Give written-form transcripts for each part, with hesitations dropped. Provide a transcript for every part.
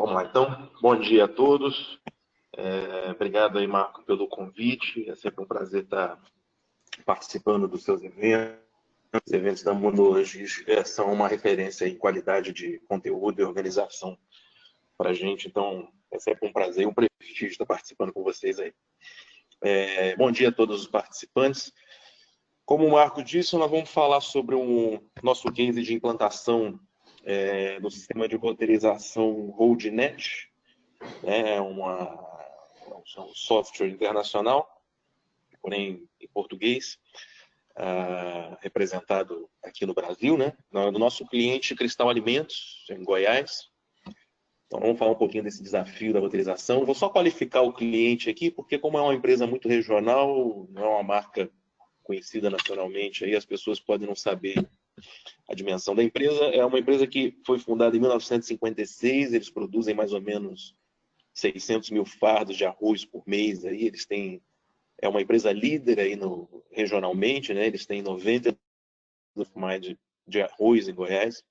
Vamos lá, então. Bom dia a todos. Obrigado aí, Marco, pelo convite. É sempre um prazer estar participando dos seus eventos. Os eventos da Munologia são uma referência em qualidade de conteúdo e organização para a gente. Então, é sempre um prazer e um prestígio estar participando com vocês aí. Bom dia a todos os participantes. Como o Marco disse, nós vamos falar sobre o nosso case de implantação do sistema de roteirização RoadNet, um software internacional, porém em português, representado aqui no Brasil, do nosso cliente Cristal Alimentos, em Goiás. Então, vamos falar um pouquinho desse desafio da roteirização. Vou só qualificar o cliente aqui, porque como é uma empresa muito regional, não é uma marca conhecida nacionalmente, aí as pessoas podem não saber a dimensão da empresa. É uma empresa que foi fundada em 1956, eles produzem mais ou menos 600 mil fardos de arroz por mês. Aí eles têm, é uma empresa líder aí regionalmente, eles têm 90 of mind de arroz em Goiás.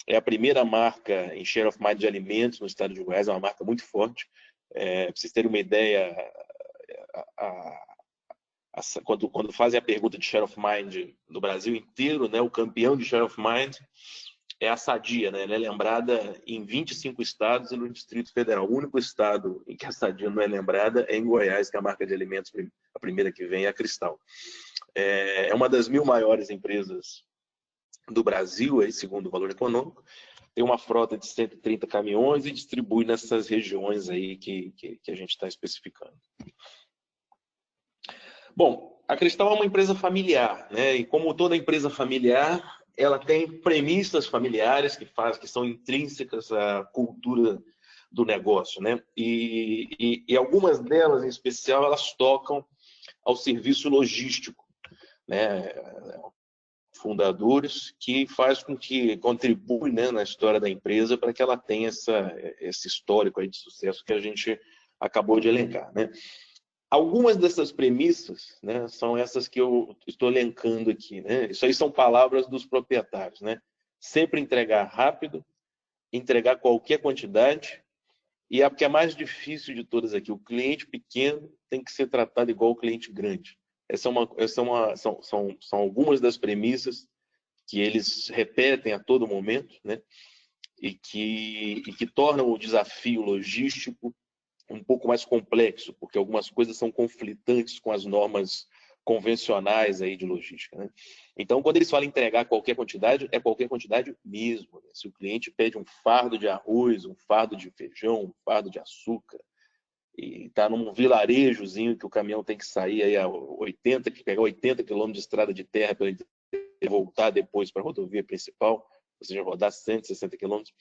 É a primeira marca em share of mind de alimentos no estado de Goiás, é uma marca muito forte. Para vocês terem uma ideia, quando fazem a pergunta de share of mind no Brasil inteiro, o campeão de share of mind é a Sadia, ela é lembrada em 25 estados e no Distrito Federal. O único estado em que a Sadia não é lembrada é em Goiás, que é a marca de alimentos, a primeira que vem é a Cristal. É uma das 1000 maiores empresas do Brasil, aí, segundo o valor econômico, tem uma frota de 130 caminhões e distribui nessas regiões aí que a gente está especificando. Bom, a Cristal é uma empresa familiar, e como toda empresa familiar, ela tem premissas familiares que são intrínsecas à cultura do negócio, E algumas delas, em especial, elas tocam ao serviço logístico, Fundadores, que faz com que contribui, na história da empresa para que ela tenha esse histórico aí de sucesso que a gente acabou de elencar, Algumas dessas premissas, são essas que eu estou elencando aqui, Isso aí são palavras dos proprietários, Sempre entregar rápido, entregar qualquer quantidade, e a que é mais difícil de todas aqui, o cliente pequeno tem que ser tratado igual o cliente grande. São algumas das premissas que eles repetem a todo momento, e que tornam o desafio logístico um pouco mais complexo, porque algumas coisas são conflitantes com as normas convencionais aí de logística. Então, quando eles falam entregar qualquer quantidade, é qualquer quantidade mesmo. Se o cliente pede um fardo de arroz, um fardo de feijão, um fardo de açúcar, e está num vilarejozinho que o caminhão tem que sair aí que pegar 80 quilômetros de estrada de terra para ele voltar depois para a rodovia principal, ou seja, rodar 160 quilômetros,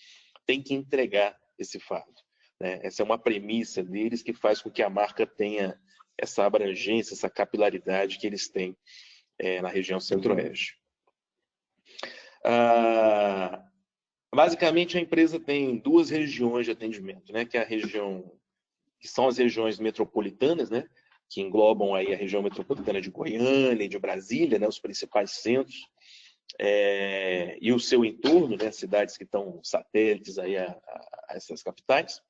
tem que entregar esse fardo. Essa é uma premissa deles que faz com que a marca tenha essa abrangência, essa capilaridade que eles têm na região centro-oeste. Basicamente, a empresa tem duas regiões de atendimento, que é a região que são as regiões metropolitanas, que englobam aí a região metropolitana de Goiânia e de Brasília, os principais centros, e o seu entorno, cidades que estão satélites aí a essas capitais,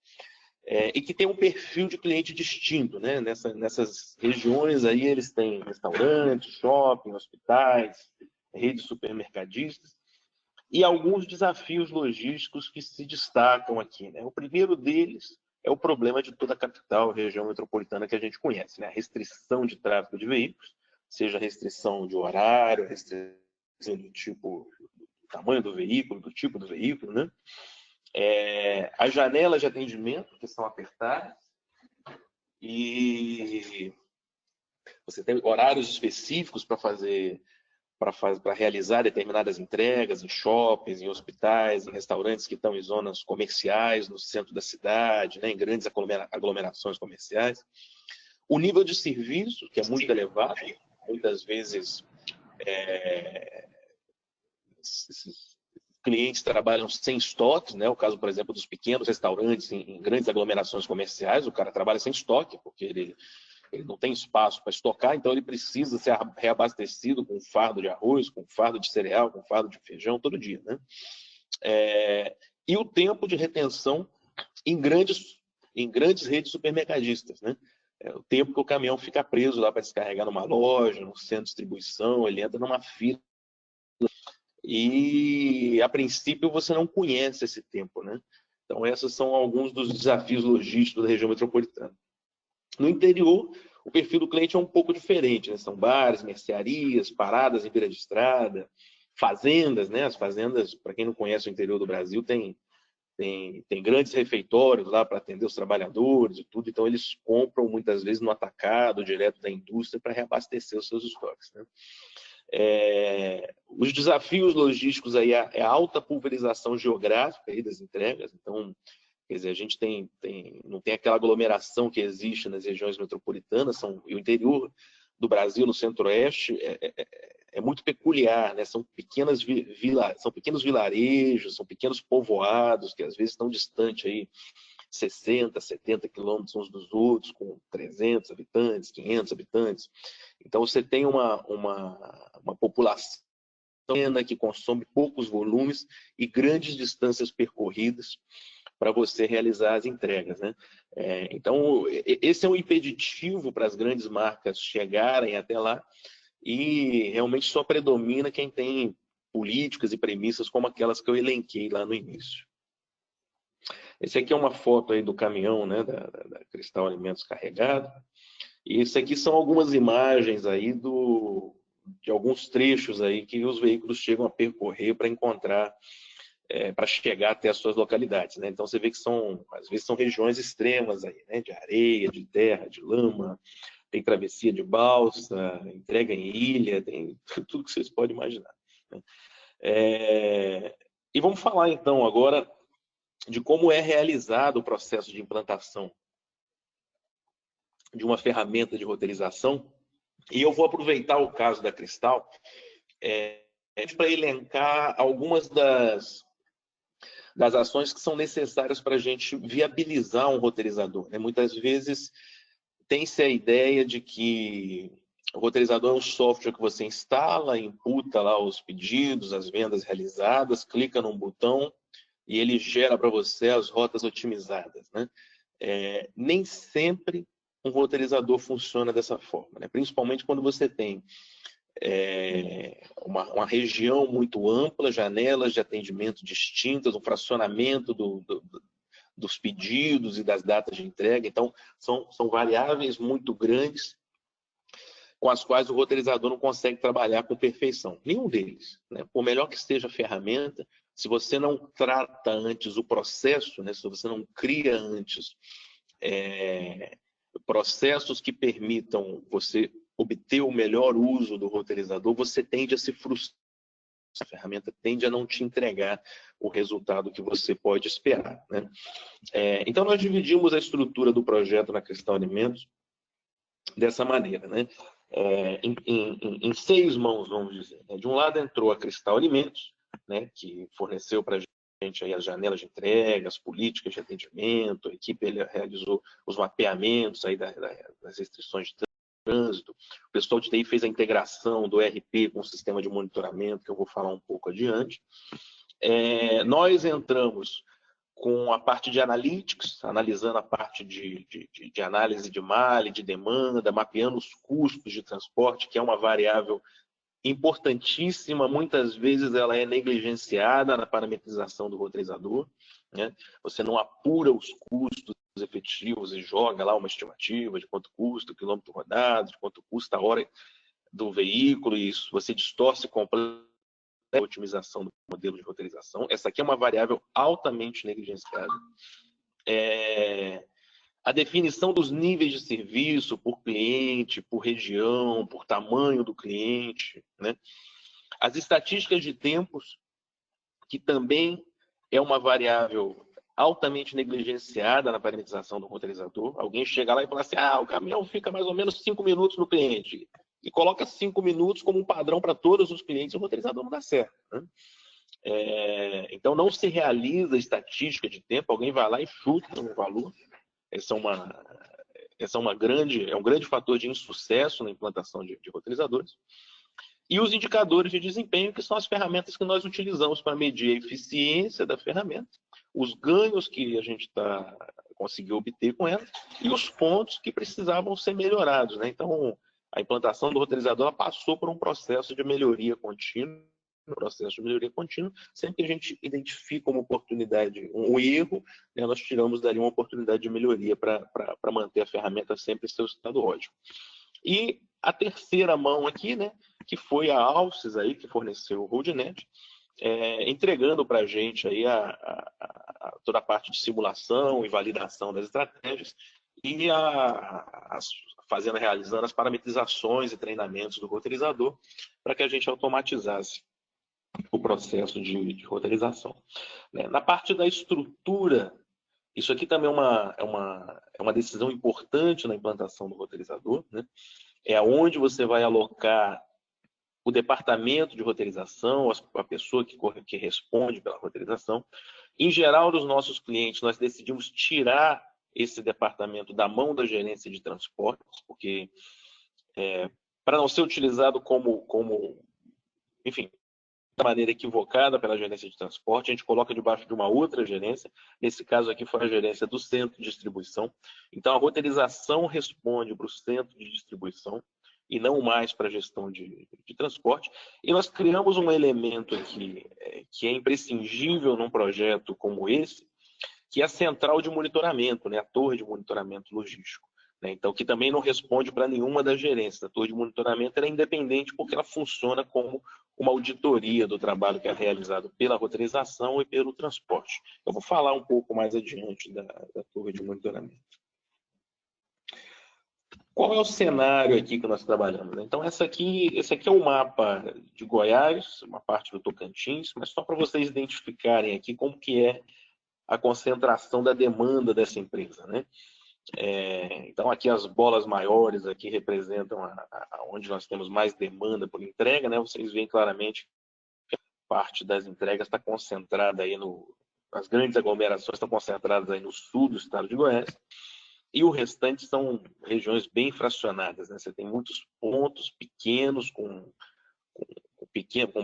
e que tem um perfil de cliente distinto, nessas regiões aí eles têm restaurantes, shopping, hospitais, redes supermercadistas, e alguns desafios logísticos que se destacam aqui. O primeiro deles é o problema de toda a capital, região metropolitana que a gente conhece, a restrição de tráfego de veículos, seja restrição de horário, restrição do tipo, do tamanho do veículo, do tipo do veículo, as janelas de atendimento que são apertadas e você tem horários específicos para realizar determinadas entregas em shoppings, em hospitais, em restaurantes que estão em zonas comerciais, no centro da cidade, em grandes aglomerações comerciais. O nível de serviço, que é muito elevado, muitas vezes esses clientes trabalham sem estoques, o caso, por exemplo, dos pequenos restaurantes em grandes aglomerações comerciais, o cara trabalha sem estoque, porque ele não tem espaço para estocar, então ele precisa ser reabastecido com um fardo de arroz, com um fardo de cereal, com um fardo de feijão todo dia. E o tempo de retenção em grandes redes supermercadistas, né? O tempo que o caminhão fica preso lá para descarregar numa loja, no centro de distribuição, ele entra numa fila e, a princípio, você não conhece esse tempo, né? Então, esses são alguns dos desafios logísticos da região metropolitana. No interior, o perfil do cliente é um pouco diferente, né? São bares, mercearias, paradas em beira de estrada, fazendas, né? As fazendas, para quem não conhece o interior do Brasil, tem grandes refeitórios lá para atender os trabalhadores e tudo, então eles compram muitas vezes no atacado, direto da indústria, para reabastecer os seus estoques, né? Os desafios logísticos aí é a alta pulverização geográfica aí das entregas, então, quer dizer, a gente não tem aquela aglomeração que existe nas regiões metropolitanas, e o interior do Brasil, no centro-oeste, é muito peculiar, né? São pequenos vilarejos, são pequenos povoados que às vezes estão distantes aí 60, 70 quilômetros uns dos outros, com 300 habitantes, 500 habitantes. Então você tem uma população que consome poucos volumes e grandes distâncias percorridas para você realizar as entregas, né? Então, esse é um impeditivo para as grandes marcas chegarem até lá, e realmente só predomina quem tem políticas e premissas como aquelas que eu elenquei lá no início. Esse aqui é uma foto aí do caminhão, né, da Cristal Alimentos carregado, e esse aqui são algumas imagens aí de alguns trechos aí que os veículos chegam a percorrer para encontrar, para chegar até as suas localidades, né? Então você vê que às vezes são regiões extremas aí, né, de areia, de terra, de lama, tem travessia de balsa, entrega em ilha, tem tudo que vocês podem imaginar, né? E vamos falar então agora de como é realizado o processo de implantação de uma ferramenta de roteirização. E eu vou aproveitar o caso da Cristal para elencar algumas das ações que são necessárias para a gente viabilizar um roteirizador, né? Muitas vezes tem-se a ideia de que o roteirizador é um software que você instala, imputa lá os pedidos, as vendas realizadas, clica num botão e ele gera para você as rotas otimizadas, né? Nem sempre um roteirizador funciona dessa forma, né? Principalmente quando você tem uma região muito ampla, janelas de atendimento distintas, um fracionamento dos pedidos e das datas de entrega. Então, são variáveis muito grandes com as quais o roteirizador não consegue trabalhar com perfeição. Nenhum deles, né? Por melhor que esteja a ferramenta, se você não trata antes o processo, né? Se você não cria antes processos que permitam você obter o melhor uso do roteirizador, você tende a se frustrar. A ferramenta tende a não te entregar o resultado que você pode esperar, né? Então, nós dividimos a estrutura do projeto na Cristal Alimentos dessa maneira, né? Em 6 mãos, vamos dizer, né? De um lado entrou a Cristal Alimentos, né, que forneceu para a gente aí as janelas de entrega, as políticas de atendimento, a equipe realizou os mapeamentos aí das restrições de trânsito, o pessoal de TI fez a integração do ERP com o sistema de monitoramento, que eu vou falar um pouco adiante. Nós entramos com a parte de analytics, analisando a parte de análise de malha, de demanda, mapeando os custos de transporte, que é uma variável importantíssima, muitas vezes ela é negligenciada na parametrização do roteirizador, né? Você não apura os custos efetivos e joga lá uma estimativa de quanto custa o quilômetro rodado, de quanto custa a hora do veículo, e isso você distorce completamente a otimização do modelo de roteirização. Essa aqui é uma variável altamente negligenciada. A definição dos níveis de serviço por cliente, por região, por tamanho do cliente, né? As estatísticas de tempos, que também é uma variável altamente negligenciada na parametrização do roteirizador. Alguém chega lá e fala assim, o caminhão fica mais ou menos 5 minutos no cliente, e coloca 5 minutos como um padrão para todos os clientes, o roteirizador não dá certo, né? Então, não se realiza estatística de tempo, alguém vai lá e chuta um valor. Esse é um grande fator de insucesso na implantação de roteirizadores. E os indicadores de desempenho, que são as ferramentas que nós utilizamos para medir a eficiência da ferramenta, os ganhos que a gente conseguiu obter com ela e os pontos que precisavam ser melhorados, né? Então, a implantação do roteirizador ela passou por um processo de melhoria contínua, sempre que a gente identifica uma oportunidade, um erro, né, nós tiramos dali uma oportunidade de melhoria para manter a ferramenta sempre em seu estado ótimo. E a terceira mão aqui, né, que foi a Alces aí, que forneceu o RoadNet, entregando para a gente aí toda a parte de simulação e validação das estratégias e realizando as parametrizações e treinamentos do roteirizador para que a gente automatizasse o processo de roteirização. Na parte da estrutura, isso aqui também é uma decisão importante na implantação do roteirizador, né? É onde você vai alocar o departamento de roteirização, a pessoa que responde pela roteirização. Em geral, dos nossos clientes, nós decidimos tirar esse departamento da mão da gerência de transportes, porque para não ser utilizado enfim, de maneira equivocada pela gerência de transporte, a gente coloca debaixo de uma outra gerência. Nesse caso aqui foi a gerência do centro de distribuição. Então, a roteirização responde para o centro de distribuição e não mais para a gestão de transporte. E nós criamos um elemento aqui que é imprescindível num projeto como esse, que é a central de monitoramento, né? A torre de monitoramento logístico. Então, que também não responde para nenhuma das gerências. A torre de monitoramento é independente porque ela funciona como uma auditoria do trabalho que é realizado pela roteirização e pelo transporte. Eu vou falar um pouco mais adiante da torre de monitoramento. Qual é o cenário aqui que nós trabalhamos? Então, esse aqui é o mapa de Goiás, uma parte do Tocantins, mas só para vocês identificarem aqui como que é a concentração da demanda dessa empresa, né? Então, aqui as bolas maiores aqui representam onde nós temos mais demanda por entrega, né? Vocês veem claramente que parte das entregas está concentrada aí as grandes aglomerações estão concentradas aí no sul do estado de Goiás, e o restante são regiões bem fracionadas, né? Você tem muitos pontos pequenos com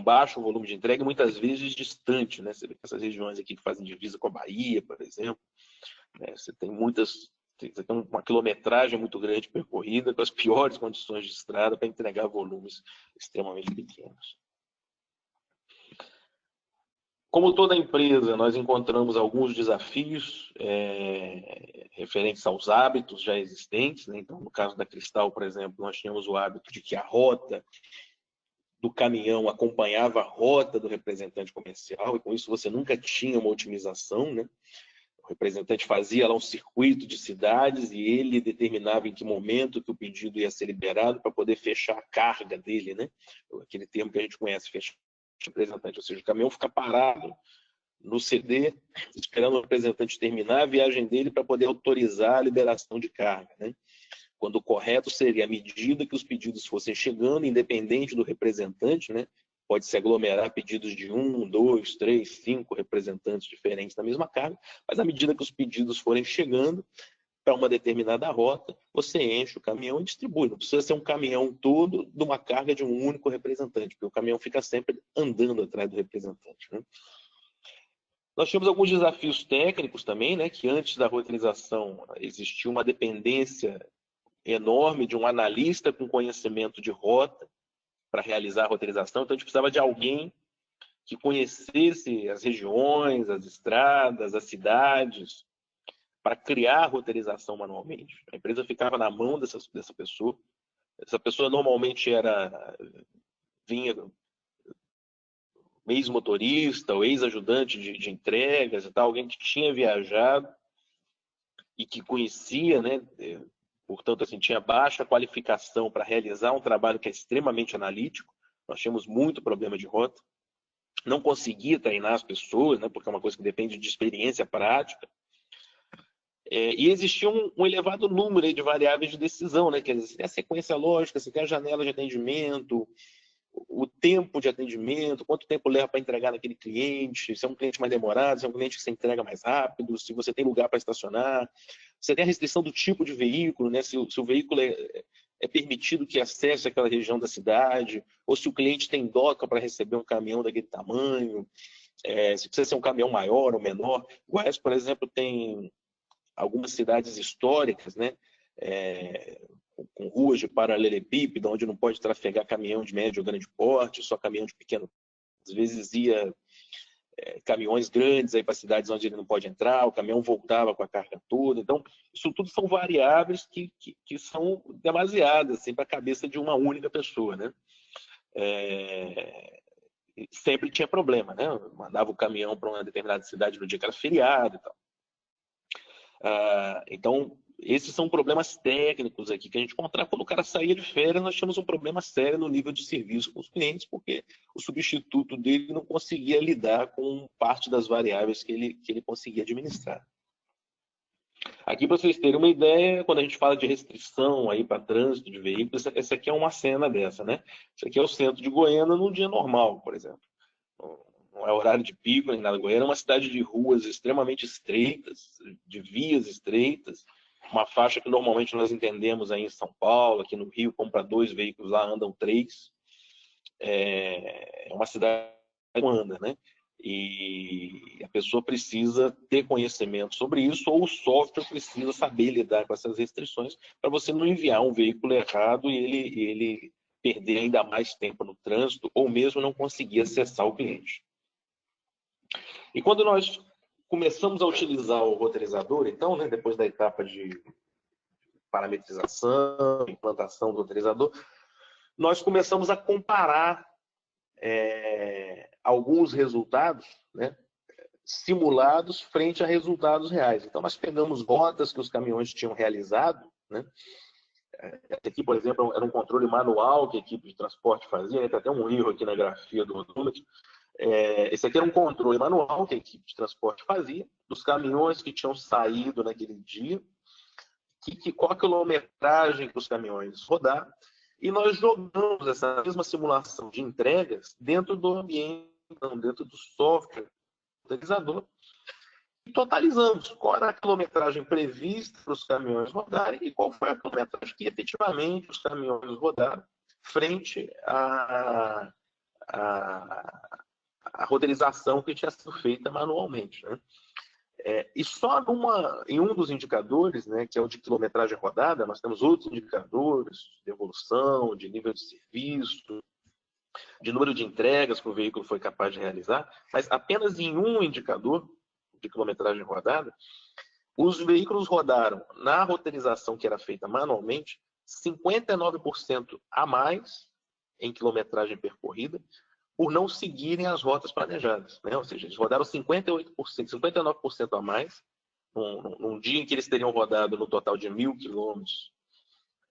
baixo volume de entrega, muitas vezes distante, né? Você vê essas regiões aqui que fazem divisa com a Bahia, por exemplo, né? Você tem uma quilometragem muito grande percorrida, com as piores condições de estrada para entregar volumes extremamente pequenos. Como toda empresa, nós encontramos alguns desafios referentes aos hábitos já existentes, né? Então, no caso da Cristal, por exemplo, nós tínhamos o hábito de que a rota do caminhão acompanhava a rota do representante comercial, e com isso você nunca tinha uma otimização, né? O representante fazia lá um circuito de cidades e ele determinava em que momento que o pedido ia ser liberado para poder fechar a carga dele, né? Aquele termo que a gente conhece, fechar o representante, ou seja, o caminhão fica parado no CD, esperando o representante terminar a viagem dele para poder autorizar a liberação de carga, né? Quando o correto seria, à medida que os pedidos fossem chegando, independente do representante, né? Pode-se aglomerar pedidos de 1, 2, 3, 5 representantes diferentes da mesma carga, mas à medida que os pedidos forem chegando para uma determinada rota, você enche o caminhão e distribui. Não precisa ser um caminhão todo de uma carga de um único representante, porque o caminhão fica sempre andando atrás do representante, né? Nós tínhamos alguns desafios técnicos também, né? Que antes da roteirização existia uma dependência enorme de um analista com conhecimento de rota para realizar a roteirização. Então, a gente precisava de alguém que conhecesse as regiões, as estradas, as cidades, para criar a roteirização manualmente. A empresa ficava na mão dessa pessoa. Essa pessoa normalmente vinha ex-motorista ou ex-ajudante de entregas e tal, alguém que tinha viajado e que conhecia, né? Portanto, assim, tinha baixa qualificação para realizar um trabalho que é extremamente analítico. Nós tínhamos muito problema de rota. Não conseguia treinar as pessoas, né, porque é uma coisa que depende de experiência prática. E existia um elevado número de variáveis de decisão, né? Quer dizer, você tem a sequência lógica, você tem a janela de atendimento, o tempo de atendimento, quanto tempo leva para entregar naquele cliente, se é um cliente mais demorado, se é um cliente que você entrega mais rápido, se você tem lugar para estacionar. Você tem a restrição do tipo de veículo, né? Se o veículo é permitido que acesse aquela região da cidade, ou se o cliente tem doca para receber um caminhão daquele tamanho. se precisa ser um caminhão maior ou menor. Goiás, por exemplo, tem algumas cidades históricas, né? Com ruas de paralelepípedo, onde não pode trafegar caminhão de médio ou grande porte, só caminhão de pequeno. Às vezes ia caminhões grandes aí para cidades onde ele não pode entrar, o caminhão voltava com a carga toda. Então, isso tudo são variáveis que são demasiadas assim, para a cabeça de uma única pessoa, né? Sempre tinha problema, né? Mandava o caminhão para uma determinada cidade no dia que era feriado e tal. Então, esses são problemas técnicos aqui que a gente encontrava. Quando o cara saía de férias, nós tínhamos um problema sério no nível de serviço com os clientes, porque o substituto dele não conseguia lidar com parte das variáveis que ele conseguia administrar. Aqui, para vocês terem uma ideia, quando a gente fala de restrição aí para trânsito de veículos, essa aqui é uma cena dessa, né? Isso aqui é o centro de Goiânia num dia normal, por exemplo. Não é horário de pico nem nada. Goiânia é uma cidade de ruas extremamente estreitas, de vias estreitas, uma faixa que normalmente nós entendemos aí em São Paulo, aqui no Rio, como para 2 veículos, lá andam 3. É uma cidade que anda, né? E a pessoa precisa ter conhecimento sobre isso, ou o software precisa saber lidar com essas restrições, para você não enviar um veículo errado e ele perder ainda mais tempo no trânsito, ou mesmo não conseguir acessar o cliente. E quando nós começamos a utilizar o roteirizador, então, né, depois da etapa de parametrização, implantação do roteirizador, nós começamos a comparar alguns resultados, né, simulados frente a resultados reais. Então, nós pegamos rotas que os caminhões tinham realizado, né? Esse aqui, por exemplo, era um controle manual que a equipe de transporte fazia, né? Tem até um erro aqui na grafia do rodômetro. Esse aqui era um controle manual que a equipe de transporte fazia, dos caminhões que tinham saído naquele dia, qual a quilometragem que os caminhões rodaram, e nós jogamos essa mesma simulação de entregas dentro do ambiente, dentro do software utilizador, e totalizamos qual era a quilometragem prevista para os caminhões rodarem e qual foi a quilometragem que efetivamente os caminhões rodaram frente à roteirização que tinha sido feita manualmente, né? E só em um dos indicadores, né, que é o de quilometragem rodada, nós temos outros indicadores de evolução, de nível de serviço, de número de entregas que o veículo foi capaz de realizar, mas apenas em um indicador de quilometragem rodada, os veículos rodaram na roteirização que era feita manualmente 59% a mais em quilometragem percorrida, por não seguirem as rotas planejadas, né? Ou seja, eles rodaram 58%, 59% a mais, num dia em que eles teriam rodado no total de 1.000 quilômetros,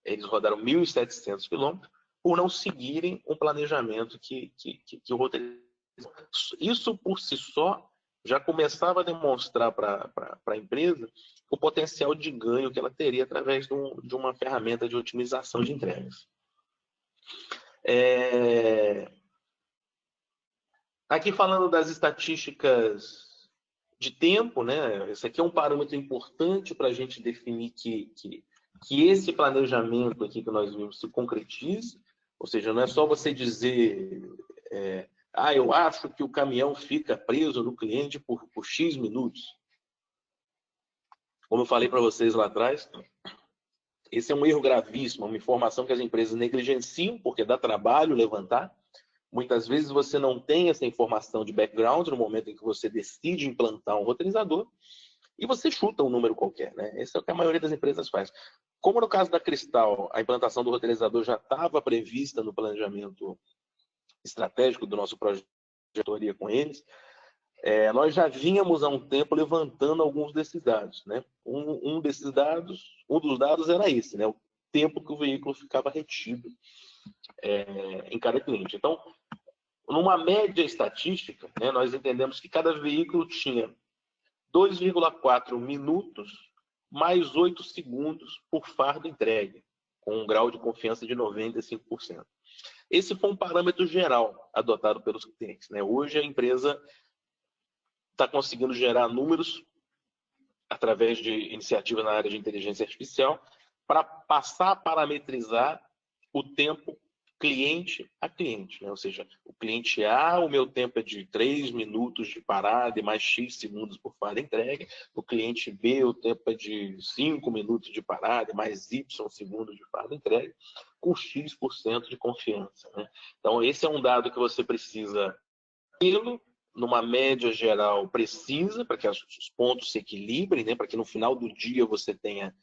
eles rodaram 1.700 quilômetros, por não seguirem um planejamento que o roteiro. Isso por si só já começava a demonstrar para a empresa o potencial de ganho que ela teria através de uma ferramenta de otimização de entregas. Aqui falando das estatísticas de tempo, né? Esse aqui é um parâmetro importante para a gente definir que esse planejamento aqui que nós vimos se concretize, ou seja, não é só você dizer eu acho que o caminhão fica preso no cliente por X minutos. Como eu falei para vocês lá atrás, esse é um erro gravíssimo, uma informação que as empresas negligenciam, porque dá trabalho levantar. Muitas vezes você não tem essa informação de background no momento em que você decide implantar um roteirizador e você chuta um número qualquer, né? Esse é o que a maioria das empresas faz. Como no caso da Cristal, a implantação do roteirizador já estava prevista no planejamento estratégico do nosso projeto de diretoria com eles, nós já vínhamos há um tempo levantando alguns desses dados, né? Um dos dados era esse, né? O tempo que o veículo ficava retido em cada cliente. Então, numa média estatística, né, nós entendemos que cada veículo tinha 2,4 minutos mais 8 segundos por fardo entregue, com um grau de confiança de 95%. Esse foi um parâmetro geral adotado pelos clientes, né? Hoje a empresa está conseguindo gerar números através de iniciativas na área de inteligência artificial para passar a parametrizar o tempo cliente a cliente, né? Ou seja, o cliente A, o meu tempo é de 3 minutos de parada e mais X segundos por cada entrega. O cliente B, o tempo é de 5 minutos de parada e mais Y segundos de cada entrega, com X% de confiança, né? Então, esse é um dado que você precisa tê-lo numa média geral precisa, para que os pontos se equilibrem, né? Para que no final do dia você tenha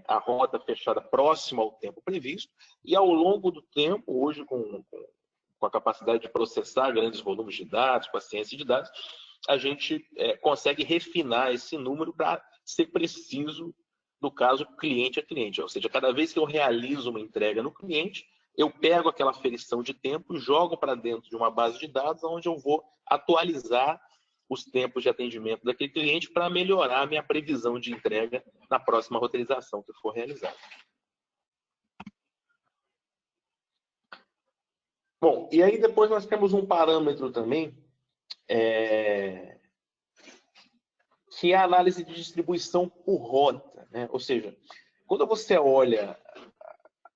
a rota fechada próxima ao tempo previsto, e ao longo do tempo, hoje com a capacidade de processar grandes volumes de dados, com a ciência de dados, a gente consegue refinar esse número para ser preciso, no caso, cliente a cliente. Ou seja, cada vez que eu realizo uma entrega no cliente, eu pego aquela aferição de tempo, jogo para dentro de uma base de dados, onde eu vou atualizar os tempos de atendimento daquele cliente para melhorar a minha previsão de entrega na próxima roteirização que for realizada. Bom, e aí depois nós temos um parâmetro também, que é a análise de distribuição por rota, né? Ou seja, quando você olha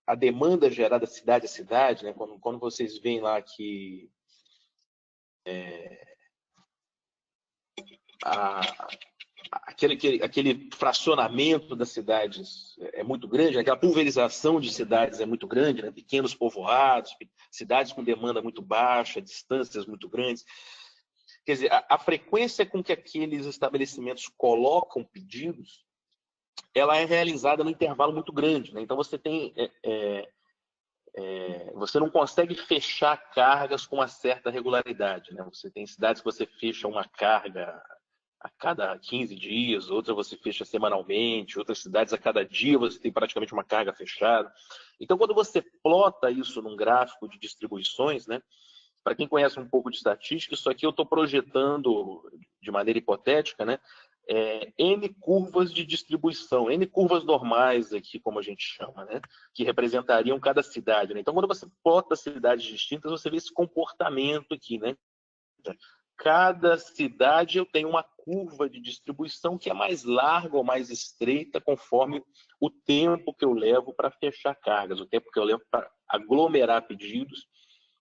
a demanda gerada cidade a cidade, né? Quando vocês veem lá que aquele fracionamento das cidades é muito grande, aquela pulverização de cidades é muito grande, né? Pequenos povoados, cidades com demanda muito baixa, distâncias muito grandes. Quer dizer, a frequência com que aqueles estabelecimentos colocam pedidos, ela é realizada no intervalo muito grande, né? Então você tem você não consegue fechar cargas com uma certa regularidade, né? Você tem cidades que você fecha uma carga a cada 15 dias, outras você fecha semanalmente, outras cidades a cada dia você tem praticamente uma carga fechada. Então, quando você plota isso num gráfico de distribuições, né? Para quem conhece um pouco de estatística, isso aqui eu estou projetando de maneira hipotética, né? N curvas de distribuição, N curvas normais aqui, como a gente chama, né? Que representariam cada cidade, né? Então, quando você plota cidades distintas, você vê esse comportamento aqui, né? Cada cidade eu tenho uma curva de distribuição que é mais larga ou mais estreita, conforme o tempo que eu levo para fechar cargas, o tempo que eu levo para aglomerar pedidos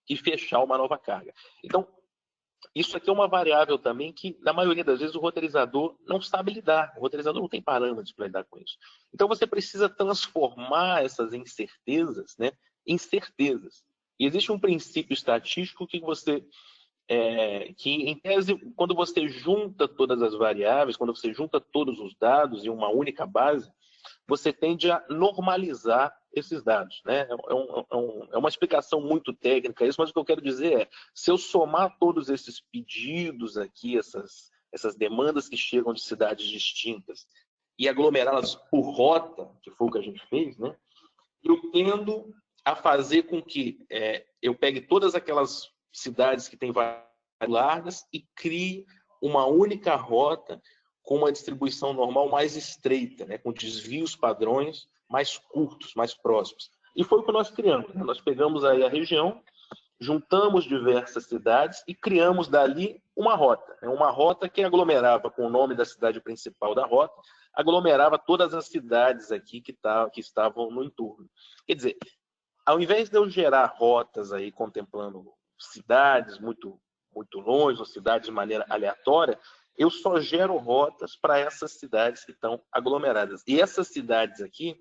e fechar uma nova carga. Então, isso aqui é uma variável também que, na maioria das vezes, o roteirizador não sabe lidar. O roteirizador não tem parâmetros para lidar com isso. Então, você precisa transformar essas incertezas, né, em certezas. E existe um princípio estatístico que você... que, em tese, quando você junta todas as variáveis, quando você junta todos os dados em uma única base, você tende a normalizar esses dados, né? É uma explicação muito técnica isso, mas o que eu quero dizer é, se eu somar todos esses pedidos aqui, essas demandas que chegam de cidades distintas, e aglomerá-las por rota, que foi o que a gente fez, né? Eu tendo a fazer com que eu pegue todas aquelas cidades que têm várias largas e crie uma única rota com uma distribuição normal mais estreita, né? Com desvios padrões mais curtos, mais próximos. E foi o que nós criamos, né? Nós pegamos aí a região, juntamos diversas cidades e criamos dali uma rota. Né? Uma rota que aglomerava com o nome da cidade principal da rota, aglomerava todas as cidades aqui que estavam no entorno. Quer dizer, ao invés de eu gerar rotas aí contemplando cidades muito longe, ou cidades de maneira aleatória, eu só gero rotas para essas cidades que estão aglomeradas. E essas cidades aqui,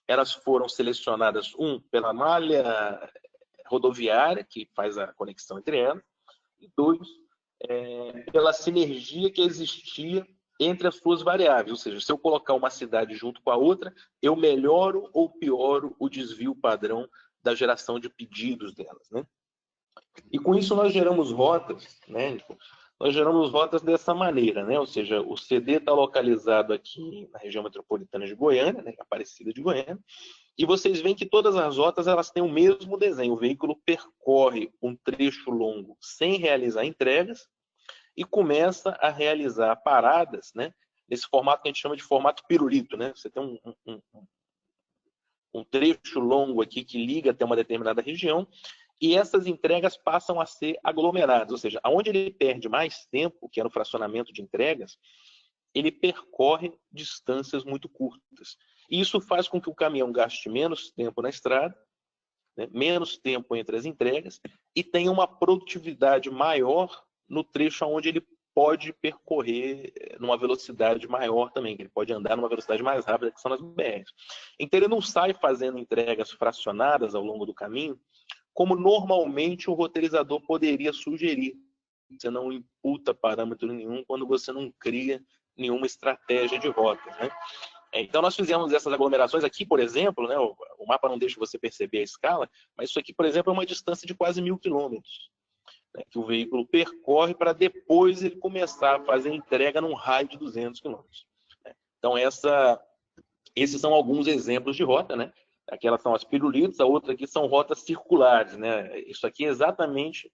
elas foram selecionadas, pela malha rodoviária, que faz a conexão entre elas, e 2, pela sinergia que existia entre as suas variáveis. Ou seja, se eu colocar uma cidade junto com a outra, eu melhoro ou pioro o desvio padrão da geração de pedidos delas, né? E com isso nós geramos rotas, né? Nós geramos rotas dessa maneira, né? Ou seja, o CD está localizado aqui na região metropolitana de Goiânia, né? Aparecida de Goiânia, e vocês veem que todas as rotas elas têm o mesmo desenho. O veículo percorre um trecho longo sem realizar entregas e começa a realizar paradas, né? Nesse formato que a gente chama de formato pirulito, né? Você tem um trecho longo aqui que liga até uma determinada região, e essas entregas passam a ser aglomeradas, ou seja, aonde ele perde mais tempo, que é no fracionamento de entregas, ele percorre distâncias muito curtas. E isso faz com que o caminhão gaste menos tempo na estrada né? Menos tempo entre as entregas e tenha uma produtividade maior no trecho onde ele pode percorrer numa velocidade maior também, que ele pode andar numa velocidade mais rápida, que são nas BRs. Então ele não sai fazendo entregas fracionadas ao longo do caminho, como normalmente o roteirizador poderia sugerir. Você não imputa parâmetro nenhum quando você não cria nenhuma estratégia de rota, né? Então nós fizemos essas aglomerações aqui, por exemplo, né? O mapa não deixa você perceber a escala, mas isso aqui, por exemplo, é uma distância de quase 1.000 quilômetros, né, que o veículo percorre para depois ele começar a fazer entrega num raio de 200 quilômetros. Né? Então esses são alguns exemplos de rota, né? Aquelas são as pirulitas, a outra aqui são rotas circulares, né? Isso aqui é exatamente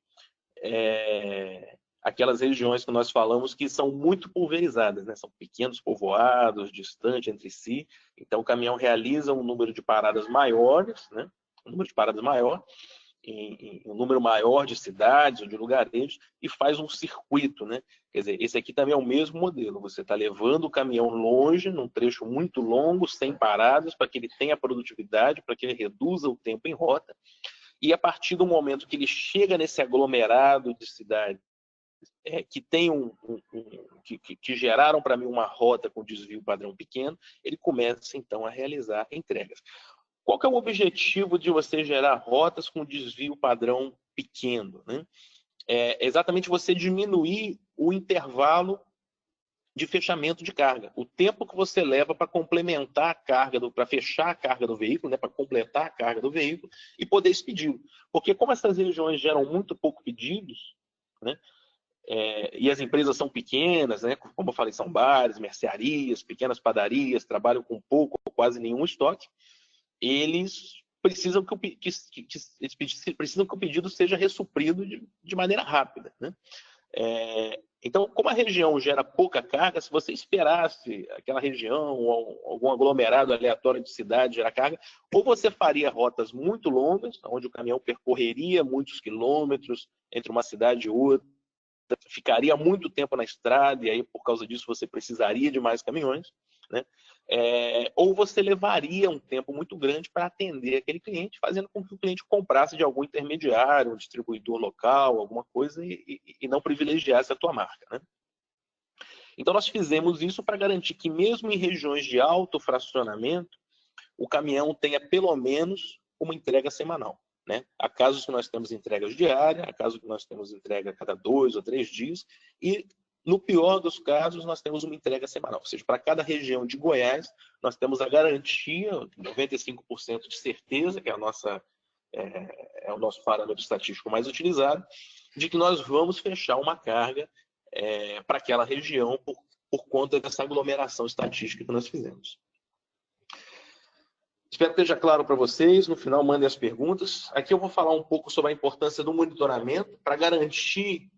aquelas regiões que nós falamos que são muito pulverizadas, né? São pequenos povoados, distantes entre si. Então o caminhão realiza um número de paradas maiores, né? Um número de paradas maior, em um número maior de cidades ou de lugarejos e faz um circuito, né? Quer dizer, esse aqui também é o mesmo modelo. Você está levando o caminhão longe, num trecho muito longo, sem paradas, para que ele tenha produtividade, para que ele reduza o tempo em rota. E a partir do momento que ele chega nesse aglomerado de cidades que tem que geraram para mim uma rota com desvio padrão pequeno, ele começa então a realizar entregas. Qual que é o objetivo de você gerar rotas com desvio padrão pequeno, né? É exatamente você diminuir o intervalo de fechamento de carga. O tempo que você leva para complementar a carga, para fechar a carga do veículo, né, para completar a carga do veículo e poder expedir. Porque como essas regiões geram muito pouco pedidos, né, e as empresas são pequenas, né, como eu falei, são bares, mercearias, pequenas padarias, trabalham com pouco ou quase nenhum estoque, eles precisam que o pedido seja ressuprido de maneira rápida, né? Então, como a região gera pouca carga, se você esperasse aquela região ou algum aglomerado aleatório de cidade gerar carga, ou você faria rotas muito longas, onde o caminhão percorreria muitos quilômetros entre uma cidade e outra, ficaria muito tempo na estrada, e aí, por causa disso, você precisaria de mais caminhões, né? Ou você levaria um tempo muito grande para atender aquele cliente, fazendo com que o cliente comprasse de algum intermediário, um distribuidor local, alguma coisa, e não privilegiasse a tua marca, né? Então, nós fizemos isso para garantir que, mesmo em regiões de alto fracionamento, o caminhão tenha pelo menos uma entrega semanal, né? Há casos que nós temos entregas diárias, há casos que nós temos entrega a cada 2 ou 3 dias, e no pior dos casos, nós temos uma entrega semanal. Ou seja, para cada região de Goiás, nós temos a garantia, 95% de certeza, que é o nosso parâmetro estatístico mais utilizado, de que nós vamos fechar uma carga para aquela região por conta dessa aglomeração estatística que nós fizemos. Espero que esteja claro para vocês. No final, mandem as perguntas. Aqui eu vou falar um pouco sobre a importância do monitoramento para garantir,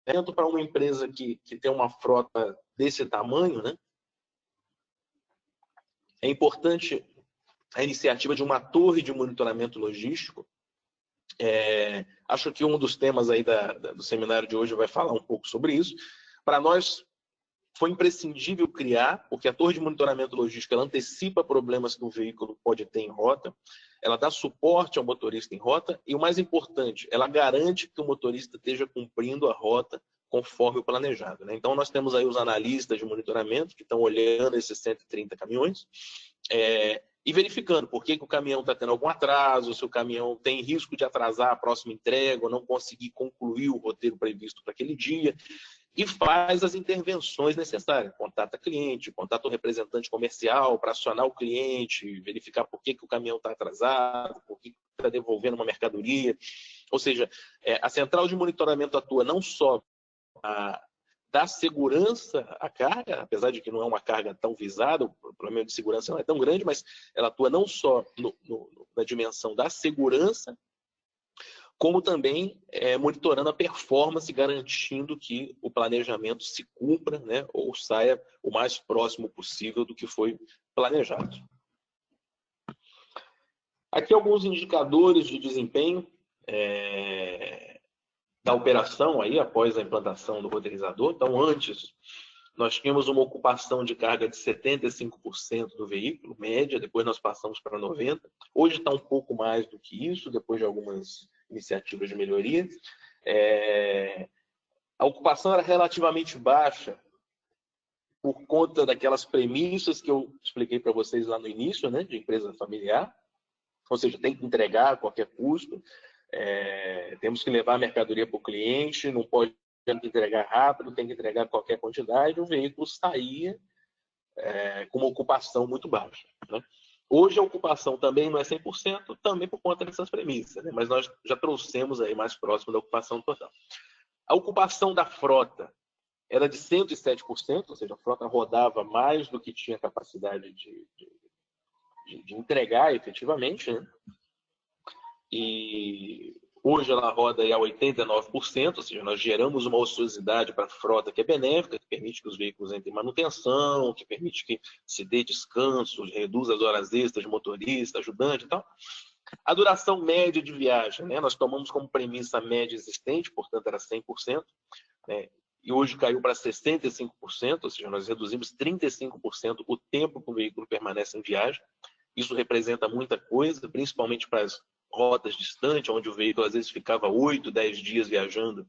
tanto para uma empresa que tem uma frota desse tamanho, né? É importante a iniciativa de uma torre de monitoramento logístico. Acho que um dos temas aí do seminário de hoje vai falar um pouco sobre isso. Para nós, foi imprescindível criar, porque a torre de monitoramento logístico ela antecipa problemas que o veículo pode ter em rota, ela dá suporte ao motorista em rota e, o mais importante, ela garante que o motorista esteja cumprindo a rota conforme o planejado, né? Então, nós temos aí os analistas de monitoramento que estão olhando esses 130 caminhões e verificando por que o caminhão está tendo algum atraso, se o caminhão tem risco de atrasar a próxima entrega ou não conseguir concluir o roteiro previsto para aquele dia, e faz as intervenções necessárias. Contata cliente, contata o representante comercial para acionar o cliente, verificar por que o caminhão está atrasado, por que está devolvendo uma mercadoria. Ou seja, a central de monitoramento atua não só dar segurança à carga, apesar de que não é uma carga tão visada, o problema de segurança não é tão grande, mas ela atua não só na dimensão da segurança, como também monitorando a performance, garantindo que o planejamento se cumpra, né, ou saia o mais próximo possível do que foi planejado. Aqui alguns indicadores de desempenho da operação aí, após a implantação do roteirizador. Então, antes, nós tínhamos uma ocupação de carga de 75% do veículo, média, depois nós passamos para 90%. Hoje está um pouco mais do que isso, depois de algumas iniciativas de melhoria. A ocupação era relativamente baixa por conta daquelas premissas que eu expliquei para vocês lá no início, né, de empresa familiar. Ou seja, tem que entregar a qualquer custo, temos que levar a mercadoria para o cliente, não pode entregar rápido, tem que entregar qualquer quantidade, o veículo saía com uma ocupação muito baixa, né? Hoje a ocupação também não é 100%, também por conta dessas premissas, né? Mas nós já trouxemos aí mais próximo da ocupação total. A ocupação da frota era de 107%, ou seja, a frota rodava mais do que tinha capacidade de entregar efetivamente, né? E hoje ela roda aí a 89%, ou seja, nós geramos uma ociosidade para a frota que é benéfica, que permite que os veículos entrem em manutenção, que permite que se dê descanso, reduza as horas extras de motorista, ajudante e tal. A duração média de viagem, né? Nós tomamos como premissa a média existente, portanto era 100%, né? E hoje caiu para 65%, ou seja, nós reduzimos 35% o tempo que o veículo permanece em viagem. Isso representa muita coisa, principalmente para as rotas distantes, onde o veículo às vezes ficava 8, 10 dias viajando,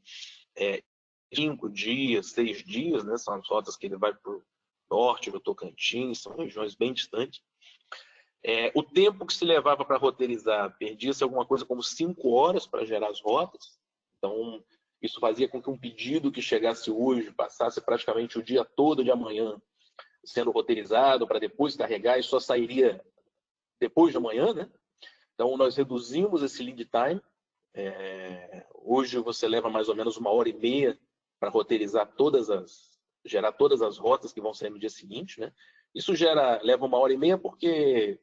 5 dias, 6 dias, né? São as rotas que ele vai para o norte, do Tocantins, são regiões bem distantes. O tempo que se levava para roteirizar, perdia-se alguma coisa como 5 horas para gerar as rotas. Então, isso fazia com que um pedido que chegasse hoje passasse praticamente o dia todo de amanhã sendo roteirizado para depois carregar e só sairia depois de amanhã, né? Então, nós reduzimos esse lead time. Hoje você leva mais ou menos 1h30 para roteirizar gerar todas as rotas que vão sair no dia seguinte, né? Isso leva 1h30 porque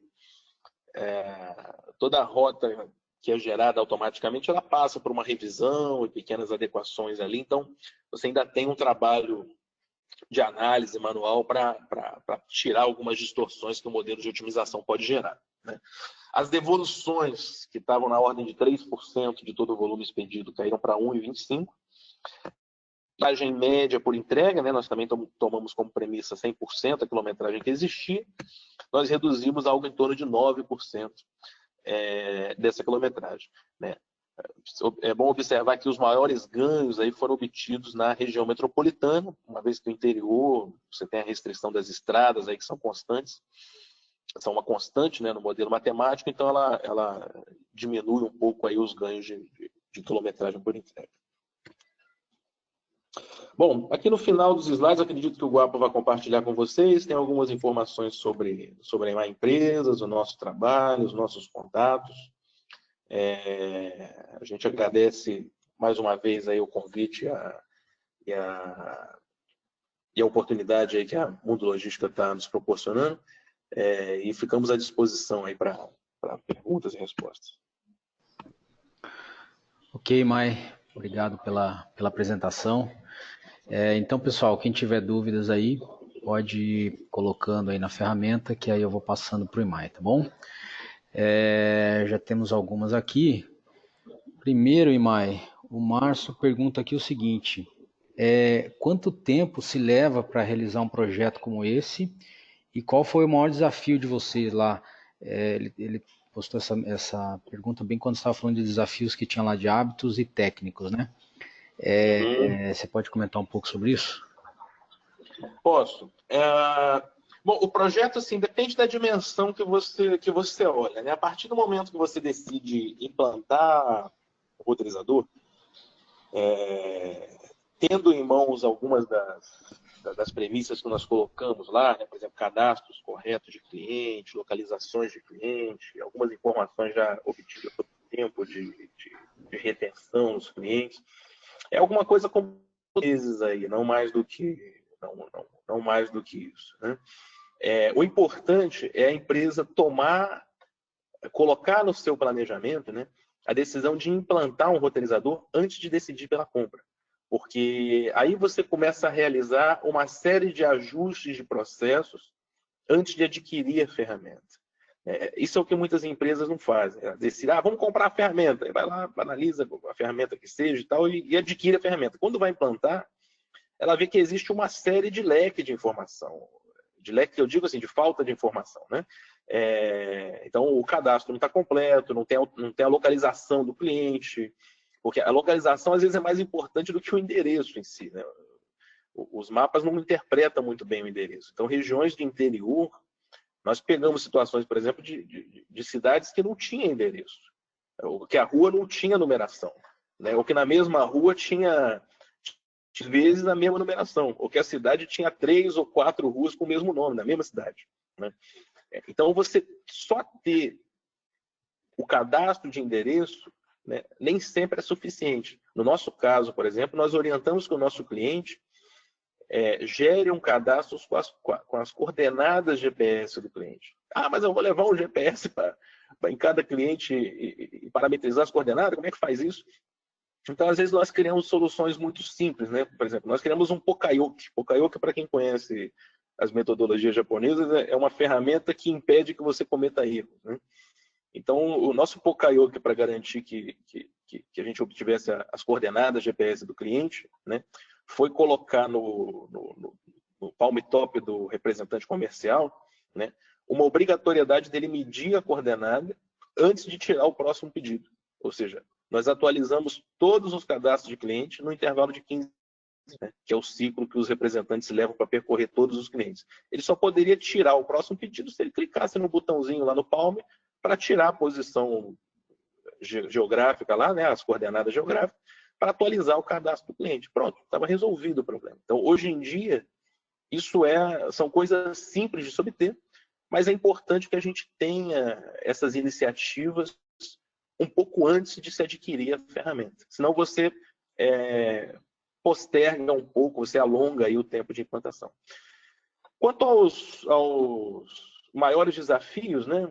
toda a rota que é gerada automaticamente, ela passa por uma revisão e pequenas adequações ali. Então, você ainda tem um trabalho de análise manual para tirar algumas distorções que o modelo de otimização pode gerar, né? As devoluções, que estavam na ordem de 3% de todo o volume expedido, caíram para 1,25%. Quilometragem média por entrega, né? Nós também tomamos como premissa 100% a quilometragem que existia. Nós reduzimos algo em torno de 9% dessa quilometragem, né? É bom observar que os maiores ganhos aí foram obtidos na região metropolitana, uma vez que no interior você tem a restrição das estradas aí que são constantes, são uma constante, né, no modelo matemático, então ela diminui um pouco aí os ganhos de quilometragem por entrega. Bom, aqui no final dos slides, acredito que o Guapo vai compartilhar com vocês, tem algumas informações sobre a empresa, o nosso trabalho, os nossos contatos. A gente agradece mais uma vez aí o convite e a oportunidade aí que a Mundo Logística está nos proporcionando, e ficamos à disposição aí para perguntas e respostas. Ok, Mai, obrigado pela apresentação. Então, pessoal, quem tiver dúvidas aí, pode ir colocando aí na ferramenta, que aí eu vou passando para o Imai, tá bom? Já temos algumas aqui. Primeiro, Imai, o Márcio pergunta aqui o seguinte: quanto tempo se leva para realizar um projeto como esse e qual foi o maior desafio de vocês lá? Ele postou essa pergunta bem quando estava falando de desafios que tinha lá de hábitos e técnicos, né? Você pode comentar um pouco sobre isso? Posso. Bom, o projeto assim depende da dimensão que você olha, né? A partir do momento que você decide implantar o roteirizador, tendo em mãos algumas das premissas que nós colocamos lá, né? Por exemplo, cadastros corretos de cliente, localizações de cliente, algumas informações já obtidas sobre o tempo de retenção dos clientes, é alguma coisa como meses aí, não mais do que não mais do que isso, né? O importante é a empresa colocar no seu planejamento, né, a decisão de implantar um roteirizador antes de decidir pela compra. Porque aí você começa a realizar uma série de ajustes de processos antes de adquirir a ferramenta. Isso é o que muitas empresas não fazem. Decidem, vamos comprar a ferramenta. Aí vai lá, analisa a ferramenta que seja e tal, e adquire a ferramenta. Quando vai implantar, ela vê que existe uma série de leque de informação. De leque que eu digo assim, de falta de informação, né? Então, o cadastro não está completo, não tem a localização do cliente, porque a localização, às vezes, é mais importante do que o endereço em si, né? Os mapas não interpretam muito bem o endereço. Então, regiões de interior, nós pegamos situações, por exemplo, de cidades que não tinham endereço, ou que a rua não tinha numeração, né? Ou que na mesma rua tinha, às vezes, a mesma numeração, ou que a cidade tinha 3 ou 4 ruas com o mesmo nome, na mesma cidade, né? Então, você só ter o cadastro de endereço, né, nem sempre é suficiente. No nosso caso, por exemplo, nós orientamos que o nosso cliente gere um cadastro com as coordenadas GPS do cliente. Ah, mas eu vou levar um GPS em cada cliente e parametrizar as coordenadas? Como é que faz isso? Então, às vezes, nós criamos soluções muito simples, né? Por exemplo, nós criamos um Poka-yoke. Poka-yoke, para quem conhece as metodologias japonesas, é uma ferramenta que impede que você cometa erros, né? Então, o nosso Poka-yoke, para garantir que a gente obtivesse as coordenadas GPS do cliente, né, foi colocar no palm top do representante comercial, né, uma obrigatoriedade dele medir a coordenada antes de tirar o próximo pedido. Ou seja, nós atualizamos todos os cadastros de cliente no intervalo de 15 dias, né, que é o ciclo que os representantes levam para percorrer todos os clientes. Ele só poderia tirar o próximo pedido se ele clicasse no botãozinho lá no palm para tirar a posição geográfica lá, né, as coordenadas geográficas, para atualizar o cadastro do cliente. Pronto, estava resolvido o problema. Então, hoje em dia, são coisas simples de se obter, mas é importante que a gente tenha essas iniciativas um pouco antes de se adquirir a ferramenta. Senão você posterga um pouco, você alonga aí o tempo de implantação. Quanto aos maiores desafios, né?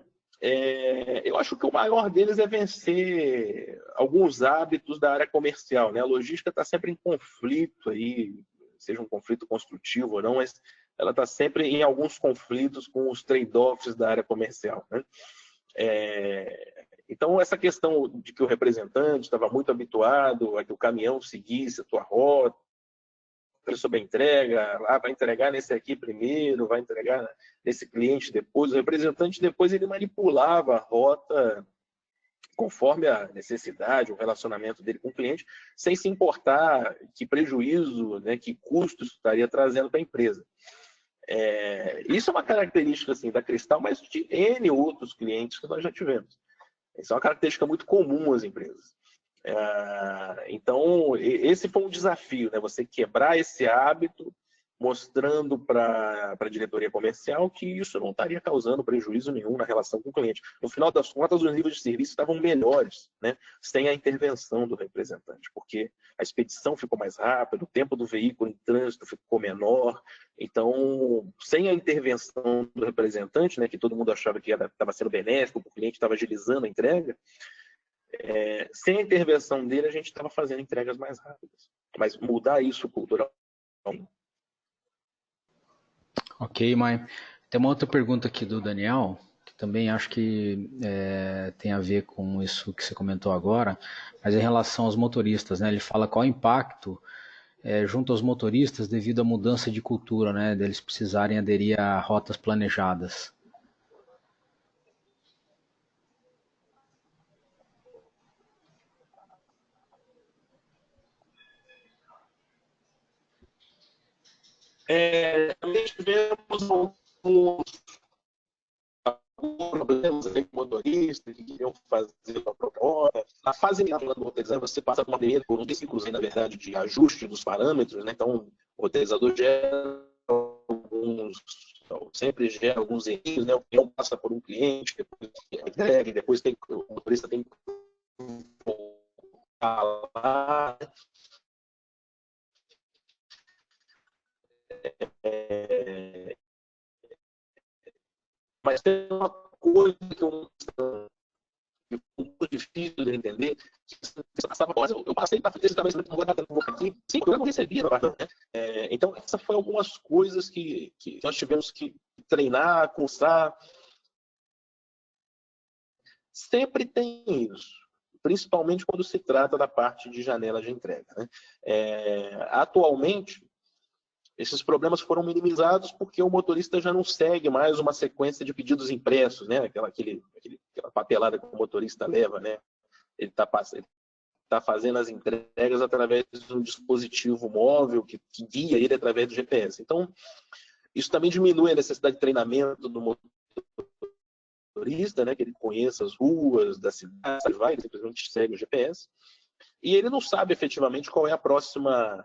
Eu acho que o maior deles é vencer alguns hábitos da área comercial, né? A logística está sempre em conflito aí, seja um conflito construtivo ou não, mas ela está sempre em alguns conflitos com os trade-offs da área comercial, né? Então, essa questão de que o representante estava muito habituado a que o caminhão seguisse a tua rota, sobre a entrega, vai entregar nesse aqui primeiro, vai entregar nesse cliente depois. O representante depois ele manipulava a rota conforme a necessidade, o relacionamento dele com o cliente, sem se importar que prejuízo, né, que custo isso estaria trazendo para a empresa. Isso é uma característica assim, da Cristal, mas de N outros clientes que nós já tivemos. Isso é uma característica muito comum às empresas. Então, esse foi um desafio, né? Você quebrar esse hábito, mostrando para a diretoria comercial que isso não estaria causando prejuízo nenhum na relação com o cliente. No final das contas, os níveis de serviço estavam melhores, né? Sem a intervenção do representante, porque a expedição ficou mais rápida, o tempo do veículo em trânsito ficou menor. Então, sem a intervenção do representante, né, que todo mundo achava que estava sendo benéfico, o cliente estava agilizando a entrega, sem a intervenção dele, a gente estava fazendo entregas mais rápidas. Mas mudar isso culturalmente. Ok, Mai. Tem uma outra pergunta aqui do Daniel, que também acho que tem a ver com isso que você comentou agora, mas em relação aos motoristas, né? Ele fala qual o impacto junto aos motoristas devido à mudança de cultura, né? Deles precisarem aderir a rotas planejadas. Também tivemos alguns problemas com motoristas que queriam fazer a própria hora. Na fase inicial do roteirizador, você passa por um ciclo, na verdade, de ajuste dos parâmetros, né? Então, o roteirizador sempre gera alguns erros, né? O cliente passa por um cliente, depois entrega, depois o motorista tem que falar. Mas tem uma coisa que é muito difícil de entender. Eu passei para frente também, não vou dar tempo aqui. Sim, eu não recebia. Né? Então, essas foram algumas coisas que nós tivemos que treinar, cursar. Sempre tem isso, principalmente quando se trata da parte de janela de entrega. Né? Atualmente, Esses problemas foram minimizados porque o motorista já não segue mais uma sequência de pedidos impressos, né? Aquela papelada que o motorista leva, né? Ele está fazendo as entregas através de um dispositivo móvel que guia ele através do GPS. Então, isso também diminui a necessidade de treinamento do motorista, né? Que ele conheça as ruas da cidade, ele simplesmente segue o GPS. E ele não sabe efetivamente qual é a próxima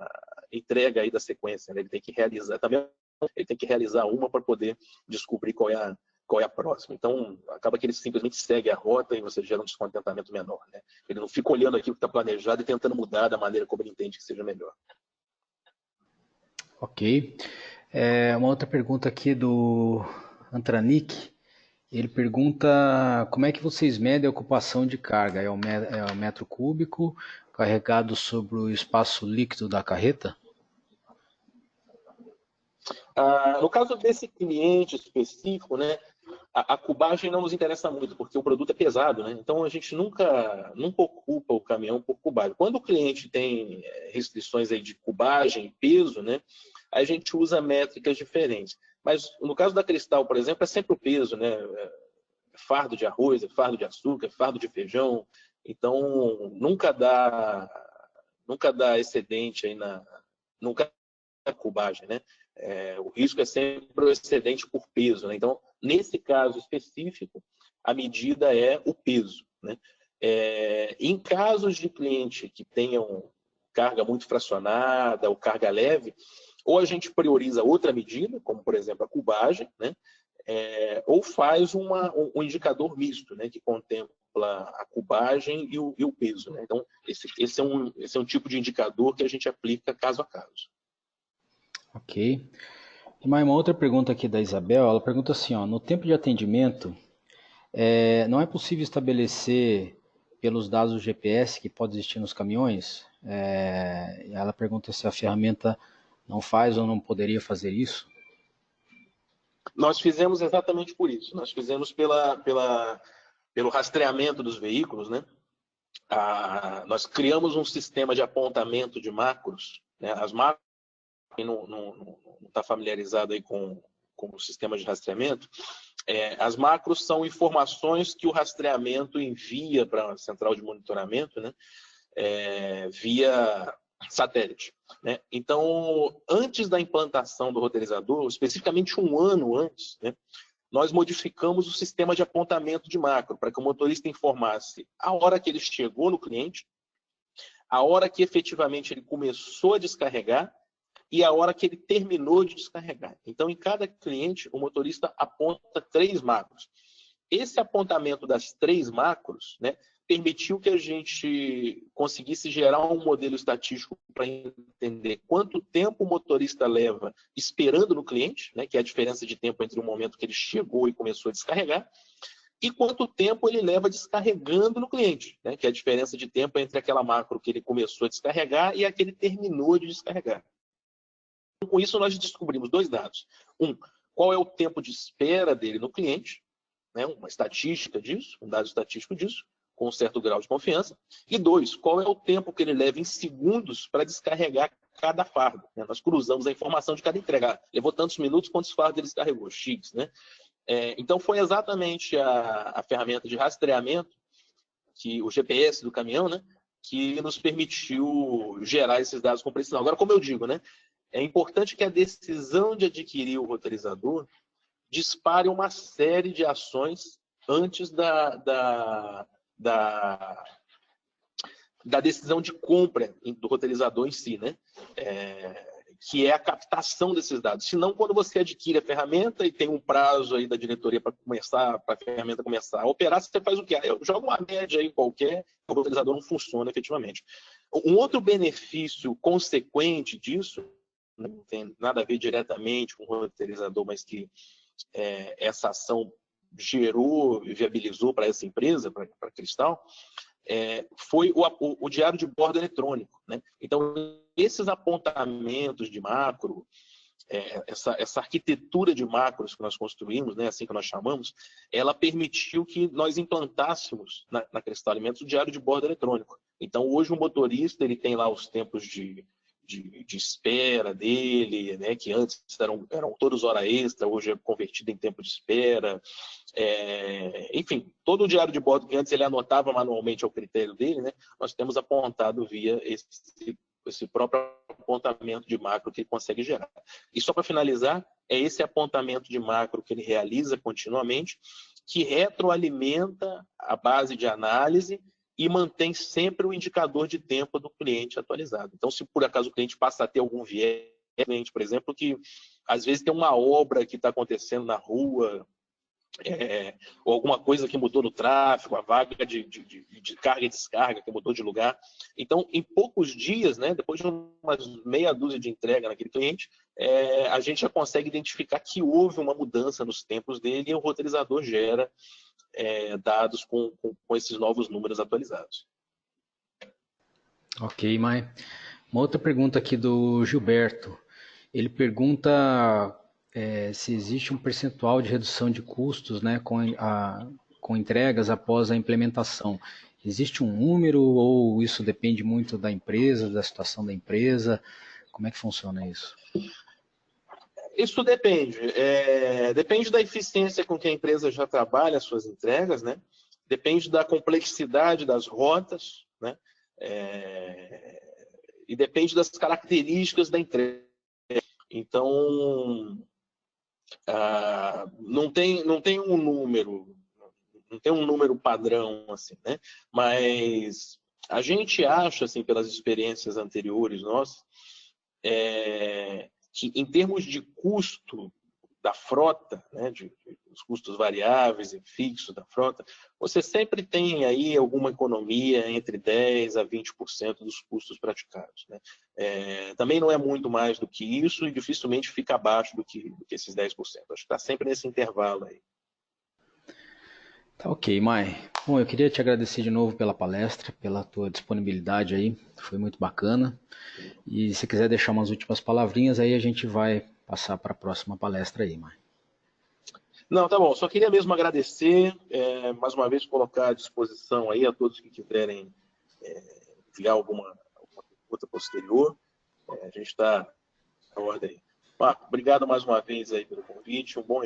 entrega aí da sequência, né? Ele tem que realizar também, ele tem que realizar uma para poder descobrir qual é a próxima. Então, acaba que ele simplesmente segue a rota e você gera um descontentamento menor, né? Ele não fica olhando aquilo que está planejado e tentando mudar da maneira como ele entende que seja melhor. Ok. Uma outra pergunta aqui do Antranik. Ele pergunta como é que vocês medem a ocupação de carga? É o metro cúbico carregado sobre o espaço líquido da carreta? No caso desse cliente específico, né, a cubagem não nos interessa muito, porque o produto é pesado, né? Então a gente nunca ocupa o caminhão por cubagem. Quando o cliente tem restrições aí de cubagem e peso, né, a gente usa métricas diferentes. Mas no caso da Cristal, por exemplo, é sempre o peso, né? Fardo de arroz, fardo de açúcar, fardo de feijão. Então nunca dá excedente aí nunca é cubagem, né? O risco é sempre o excedente por peso, né? Então, nesse caso específico, a medida é o peso, né? Em casos de cliente que tenham carga muito fracionada ou carga leve, ou a gente prioriza outra medida, como por exemplo a cubagem, né? Ou faz um indicador misto, né? Que contempla a cubagem e o peso, né? Então, esse é um tipo de indicador que a gente aplica caso a caso. Ok. E mais uma outra pergunta aqui da Isabel, ela pergunta assim, ó, no tempo de atendimento, não é possível estabelecer pelos dados do GPS que pode existir nos caminhões? Ela pergunta se a ferramenta não faz ou não poderia fazer isso. Nós fizemos exatamente por isso. Nós fizemos pelo rastreamento dos veículos, né? Nós criamos um sistema de apontamento de macros, né? As macros, quem não está familiarizado aí com o sistema de rastreamento, as macros são informações que o rastreamento envia para a central de monitoramento, né? Via satélite, né? Então, antes da implantação do roteirizador, especificamente um ano antes, né, nós modificamos o sistema de apontamento de macro para que o motorista informasse a hora que ele chegou no cliente, a hora que efetivamente ele começou a descarregar e a hora que ele terminou de descarregar. Então, em cada cliente, o motorista aponta 3 macros. Esse apontamento das 3 macros, né, permitiu que a gente conseguisse gerar um modelo estatístico para entender quanto tempo o motorista leva esperando no cliente, né, que é a diferença de tempo entre o momento que ele chegou e começou a descarregar, e quanto tempo ele leva descarregando no cliente, né, que é a diferença de tempo entre aquela macro que ele começou a descarregar e a que ele terminou de descarregar. Com isso, nós descobrimos 2 dados. Qual é o tempo de espera dele no cliente, né, uma estatística disso, um dado estatístico disso, com um certo grau de confiança. E 2, qual é o tempo que ele leva em segundos para descarregar cada fardo, né? Nós cruzamos a informação de cada entrega. Levou tantos minutos, quantos fardos ele descarregou? X, né? Então, foi exatamente a ferramenta de rastreamento, que o GPS do caminhão, né, que nos permitiu gerar esses dados com precisão. Agora, como eu digo, né, é importante que a decisão de adquirir o roteirizador dispare uma série de ações antes da decisão de compra do roteirizador em si, né? Que é a captação desses dados. Senão, quando você adquire a ferramenta e tem um prazo aí da diretoria para a ferramenta começar a operar, você faz o quê? Eu jogo uma média aí qualquer, o roteirizador não funciona efetivamente. Um outro benefício consequente disso, não tem nada a ver diretamente com o roteirizador, mas que essa ação gerou e viabilizou para essa empresa, para a Cristal, foi o diário de bordo eletrônico, né? Então, esses apontamentos de macro, essa arquitetura de macros que nós construímos, né, assim que nós chamamos, ela permitiu que nós implantássemos na Cristal Alimentos o diário de bordo eletrônico. Então, hoje o motorista ele tem lá os tempos de de espera dele, né, que antes eram todos hora extra, hoje é convertido em tempo de espera. Enfim, todo o diário de bordo que antes ele anotava manualmente ao critério dele, né, nós temos apontado via esse próprio apontamento de macro que ele consegue gerar. E só para finalizar, é esse apontamento de macro que ele realiza continuamente, que retroalimenta a base de análise e mantém sempre o indicador de tempo do cliente atualizado. Então, se por acaso o cliente passa a ter algum viés, por exemplo, que às vezes tem uma obra que está acontecendo na rua, ou alguma coisa que mudou no tráfego, a vaga de carga e descarga que mudou de lugar. Então, em poucos dias, né, depois de umas meia dúzia de entrega naquele cliente, a gente já consegue identificar que houve uma mudança nos tempos dele e o roteirizador gera dados com esses novos números atualizados. Ok, Mai. Uma outra pergunta aqui do Gilberto. Ele pergunta se existe um percentual de redução de custos, né, com entregas após a implementação. Existe um número ou isso depende muito da empresa, da situação da empresa? Como é que funciona isso? Isso depende. Depende da eficiência com que a empresa já trabalha as suas entregas, né? Depende da complexidade das rotas, né? E depende das características da entrega. Então, não tem um número, não tem um número padrão, assim, né? Mas a gente acha, assim, pelas experiências anteriores nossas, que em termos de custo da frota, né, os custos variáveis e fixos da frota, você sempre tem aí alguma economia entre 10% a 20% dos custos praticados, né? Também não é muito mais do que isso e dificilmente fica abaixo do que esses 10%. Acho que está sempre nesse intervalo aí. Tá ok, Mai. Bom, eu queria te agradecer de novo pela palestra, pela tua disponibilidade aí, foi muito bacana. E se quiser deixar umas últimas palavrinhas, aí a gente vai passar para a próxima palestra aí, Mai. Não, tá bom. Só queria mesmo agradecer, mais uma vez colocar à disposição aí a todos que quiserem enviar alguma pergunta posterior. A gente está na ordem. Marco, obrigado mais uma vez aí pelo convite. Um bom